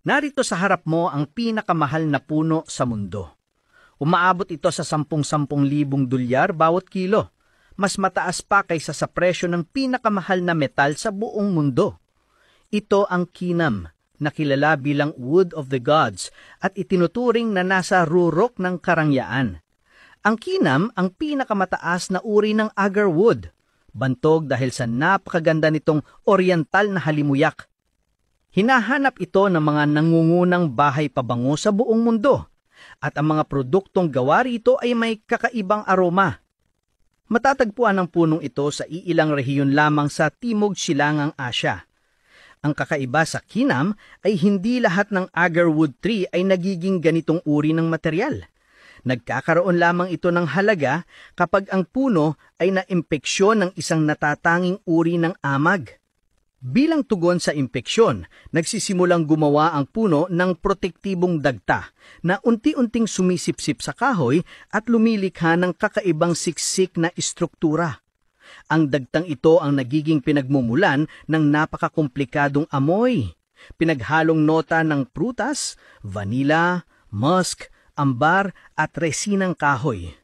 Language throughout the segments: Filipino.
Narito sa harap mo ang pinakamahal na puno sa mundo. Umaabot ito sa 10,000 dolyar bawat kilo. Mas mataas pa kaysa sa presyo ng pinakamahal na metal sa buong mundo. Ito ang kinam, na kilala bilang Wood of the Gods at itinuturing na nasa rurok ng karangyaan. Ang kinam ang pinakamataas na uri ng agar wood. Bantog dahil sa napakaganda nitong oriental na halimuyak. Hinahanap ito ng mga nangungunang bahay pabango sa buong mundo at ang mga produktong gawa rito ay may kakaibang aroma. Matatagpuan ang punong ito sa iilang rehiyon lamang sa Timog Silangang Asya. Ang kakaiba sa kinam ay hindi lahat ng agarwood tree ay nagiging ganitong uri ng material. Nagkakaroon lamang ito ng halaga kapag ang puno ay naimpeksyon ng isang natatanging uri ng amag. Bilang tugon sa impeksyon, nagsisimulang gumawa ang puno ng protektibong dagta na unti-unting sumisipsip sa kahoy at lumilikha ng kakaibang siksik na istruktura. Ang dagtang ito ang nagiging pinagmumulan ng napakakomplikadong amoy, pinaghalong nota ng prutas, vanilla, musk, ambar at resinang kahoy.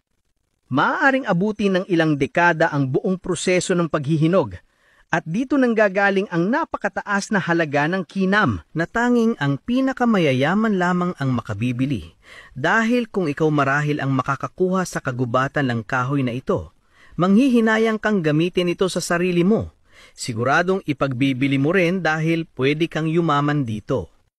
Maaaring abutin ng ilang dekada ang buong proseso ng paghihinog. At dito nanggagaling ang napakataas na halaga ng kinam na tanging ang pinakamayayaman lamang ang makabibili. Dahil kung ikaw marahil ang makakakuha sa kagubatan ng kahoy na ito, manghihinayang kang gamitin ito sa sarili mo. Siguradong ipagbibili mo rin dahil pwede kang yumaman dito.